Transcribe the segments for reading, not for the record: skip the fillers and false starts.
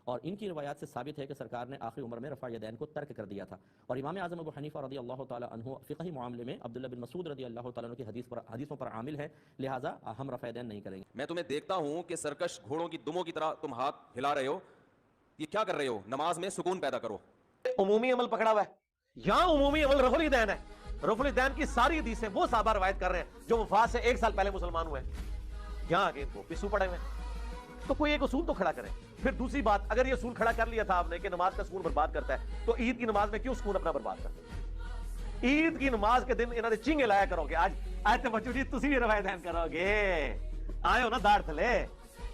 اور ان کی روایات سے ثابت ہے کہ سرکار نے آخری عمر میں رفع یدین کو ترک کر دیا تھا، اور امام اعظم ابو حنیفہ رضی اللہ تعالی عنہ فقہی معاملے میں عبداللہ بن مسعود رضی اللہ تعالیٰ عنہ کی حدیثوں پر عامل ہے، لہٰذا ہم رفع یدین نہیں کریں گے۔ میں تمہیں دیکھتا ہوں کہ سرکش گھوڑوں کی دموں کی طرح تم ہاتھ ہلا رہے ہو، یہ کیا کر رہے ہو؟ نماز میں سکون پیدا کرو۔ عمومی عمل پکڑا ہوا ہے، یہاں عمومی عمل رفع الیدین ہے۔ رفع الیدین کی ساری حدیثیں وہ صحابہ روایت کر رہے ہیں جو وفات سے 1 سال پہلے مسلمان ہوئے ہیں، یہاں آگے وہ پسو پڑے ہوئے ہیں۔ تو کوئی ایک اصول تو کھڑا کرے۔ پھر دوسری بات، اگر یہ اصول کھڑا کر لیا تھا آپ نے کہ نماز کا سکون برباد کرتا ہے، تو عید کی نماز میں کیوں سکون اپنا برباد کرتے ہیں؟ عید کی نماز کے دن انہوں نے چنگے لایا کرو گے، آج تو بچو جی تسی بھی رفع الیدین کرو گے، آئے ہو نا داڑھ تھلے،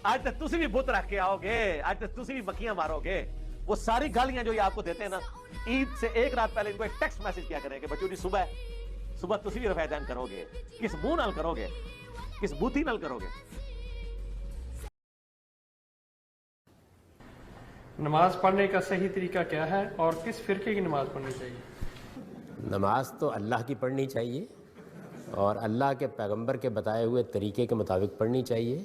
آج تو تسی بھی بت رکھ کے آؤ گے، آج تو تسی بھی مکھیاں مارو گے۔ وہ ساری گالیاں جو یہ آپ کو دیتے ہیں نا، عید سے 1 رات پہلے ان کو ایک ٹیکسٹ میسج کیا کریں کہ بچو جی صبح تسی بھی رفع الیدین کرو گے۔ کس منہ نال کرو گے؟ کس بوتھی نال کرو گے؟ نماز پڑھنے کا صحیح طریقہ کیا ہے اور کس فرقے کی نماز پڑھنی چاہیے؟ نماز تو اللہ کی پڑھنی چاہیے اور اللہ کے پیغمبر کے بتائے ہوئے طریقے کے مطابق پڑھنی چاہیے۔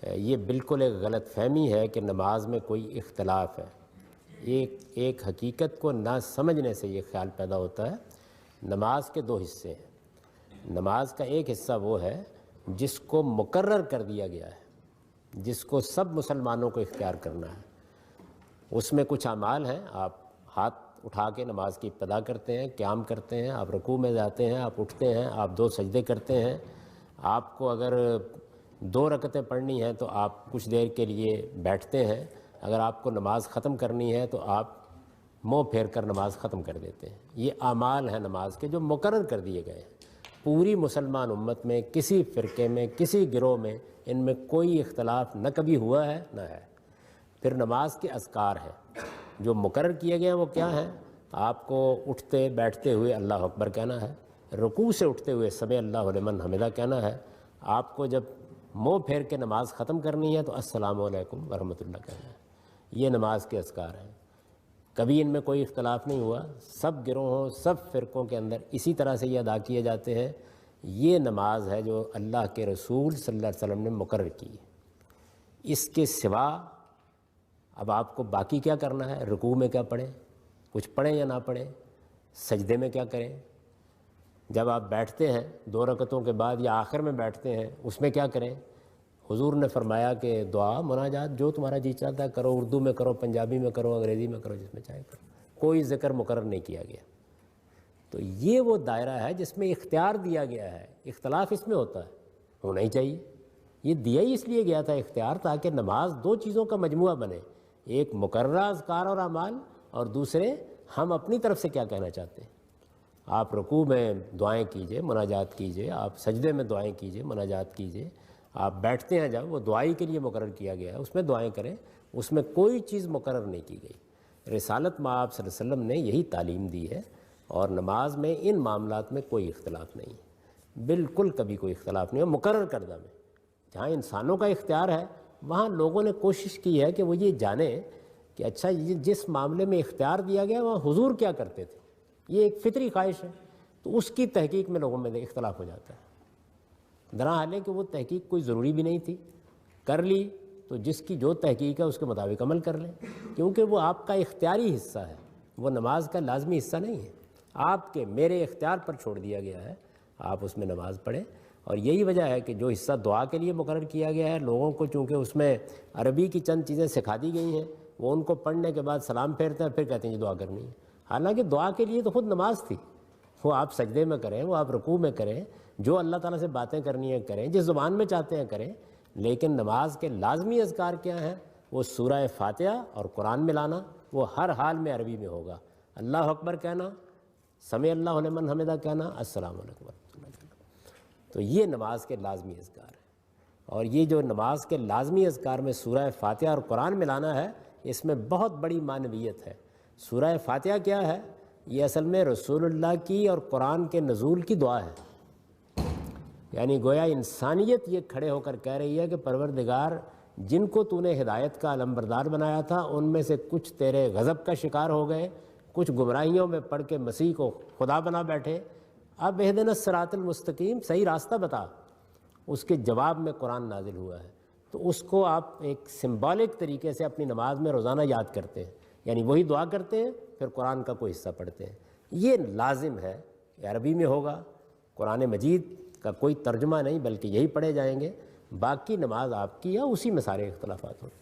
یہ بالکل ایک غلط فہمی ہے کہ نماز میں کوئی اختلاف ہے۔ ایک حقیقت کو نہ سمجھنے سے یہ خیال پیدا ہوتا ہے۔ نماز کے 2 حصے ہیں۔ نماز کا ایک حصہ وہ ہے جس کو مقرر کر دیا گیا ہے، جس کو سب مسلمانوں کو اختیار کرنا ہے۔ اس میں کچھ اعمال ہیں، آپ ہاتھ اٹھا کے نماز کی ابتدا کرتے ہیں، قیام کرتے ہیں، آپ رکوع میں جاتے ہیں، آپ اٹھتے ہیں، آپ 2 سجدے کرتے ہیں۔ آپ کو اگر 2 رکعتیں پڑھنی ہیں تو آپ کچھ دیر کے لیے بیٹھتے ہیں۔ اگر آپ کو نماز ختم کرنی ہے تو آپ منہ پھیر کر نماز ختم کر دیتے ہیں۔ یہ اعمال ہیں نماز کے جو مقرر کر دیے گئے ہیں۔ پوری مسلمان امت میں کسی فرقے میں کسی گروہ میں ان میں کوئی اختلاف نہ کبھی ہوا ہے نہ ہے۔ پھر نماز کے اذکار ہیں جو مقرر کیے گئے ہیں، وہ کیا ہیں؟ آپ کو اٹھتے بیٹھتے ہوئے اللہ اکبر کہنا ہے، رکوع سے اٹھتے ہوئے سمع اللہ لمن حمدہ کہنا ہے، آپ کو جب منہ پھیر کے نماز ختم کرنی ہے تو السلام علیکم ورحمۃ اللہ کہنا ہے۔ یہ نماز کے اذکار ہیں، کبھی ان میں کوئی اختلاف نہیں ہوا۔ سب گروہوں سب فرقوں کے اندر اسی طرح سے یہ ادا کیے جاتے ہیں۔ یہ نماز ہے جو اللہ کے رسول صلی اللہ علیہ وسلم نے مقرر کی ہے۔ اس کے سوا اب آپ کو باقی کیا کرنا ہے؟ رکوع میں کیا پڑھیں، کچھ پڑھیں یا نہ پڑھیں، سجدے میں کیا کریں، جب آپ بیٹھتے ہیں 2 رکعتوں کے بعد یا آخر میں بیٹھتے ہیں اس میں کیا کریں۔ حضور نے فرمایا کہ دعا مناجات جو تمہارا جی چاہتا ہے کرو، اردو میں کرو، پنجابی میں کرو، انگریزی میں کرو، جس میں چاہے کرو، کوئی ذکر مقرر نہیں کیا گیا۔ تو یہ وہ دائرہ ہے جس میں اختیار دیا گیا ہے۔ اختلاف اس میں ہوتا ہے، ہونا ہی چاہیے۔ یہ دیا ہی اس لیے گیا تھا اختیار تاکہ نماز 2 چیزوں کا مجموعہ بنے، ایک مقررہ اذکار اور اعمال، اور دوسرے ہم اپنی طرف سے کیا کہنا چاہتے ہیں۔ آپ رکوع میں دعائیں کیجئے، مناجات کیجئے، آپ سجدے میں دعائیں کیجئے، مناجات کیجئے، آپ بیٹھتے ہیں جب وہ دعائی کے لیے مقرر کیا گیا ہے اس میں دعائیں کریں، اس میں کوئی چیز مقرر نہیں کی گئی۔ رسالت میں آپ صلی اللہ علیہ وسلم نے یہی تعلیم دی ہے، اور نماز میں ان معاملات میں کوئی اختلاف نہیں ہے، بالکل کبھی کوئی اختلاف نہیں ہے مقرر کردہ میں۔ جہاں انسانوں کا اختیار ہے وہاں لوگوں نے کوشش کی ہے کہ وہ یہ جانیں کہ اچھا یہ جس معاملے میں اختیار دیا گیا وہاں حضور کیا کرتے تھے، یہ ایک فطری خواہش ہے، تو اس کی تحقیق میں لوگوں میں اختلاف ہو جاتا ہے۔ درحال ہے کہ وہ تحقیق کوئی ضروری بھی نہیں تھی، کر لی تو جس کی جو تحقیق ہے اس کے مطابق عمل کر لیں، کیونکہ وہ آپ کا اختیاری حصہ ہے، وہ نماز کا لازمی حصہ نہیں ہے، آپ کے میرے اختیار پر چھوڑ دیا گیا ہے، آپ اس میں نماز پڑھیں۔ اور یہی وجہ ہے کہ جو حصہ دعا کے لیے مقرر کیا گیا ہے، لوگوں کو چونکہ اس میں عربی کی چند چیزیں سکھا دی گئی ہیں، وہ ان کو پڑھنے کے بعد سلام پھیرتے ہیں، پھر کہتے ہیں یہ دعا کرنی ہے، حالانکہ دعا کے لیے تو خود نماز تھی، وہ آپ سجدے میں کریں، وہ آپ رکوع میں کریں، جو اللہ تعالیٰ سے باتیں کرنی ہیں کریں، جس زبان میں چاہتے ہیں کریں۔ لیکن نماز کے لازمی اذکار کیا ہیں؟ وہ سورہ فاتحہ اور قرآن ملانا، وہ ہر حال میں عربی میں ہوگا، اللہ اکبر کہنا، سمع اللہ لمن حمدہ کہنا، السلام علیکم ورحمۃ اللہ کہنا۔ تو یہ نماز کے لازمی اذکار ہے، اور یہ جو نماز کے لازمی اذکار میں سورہ فاتحہ اور قرآن ملانا ہے، اس میں بہت بڑی معنویت ہے۔ سورہ فاتحہ کیا ہے؟ یہ اصل میں رسول اللہ کی اور قرآن کے نزول کی دعا ہے، یعنی گویا انسانیت یہ کھڑے ہو کر کہہ رہی ہے کہ پروردگار جن کو تو نے ہدایت کا علمبردار بنایا تھا ان میں سے کچھ تیرے غضب کا شکار ہو گئے، کچھ گمراہیوں میں پڑھ کے مسیح کو خدا بنا بیٹھے، اب اہدنا الصراط المستقیم، صحیح راستہ بتا۔ اس کے جواب میں قرآن نازل ہوا ہے، تو تو اس کو آپ ایک سمبولک طریقے سے اپنی نماز میں روزانہ یاد کرتے ہیں، یعنی وہی دعا کرتے ہیں، پھر قرآن کا کوئی حصہ پڑھتے ہیں. یہ لازم ہے، عربی میں ہوگا، قرآن مجید کا کوئی ترجمہ نہیں بلکہ یہی پڑھے جائیں گے. باقی نماز آپ کی یا اسی میں سارے اختلافات ہوں.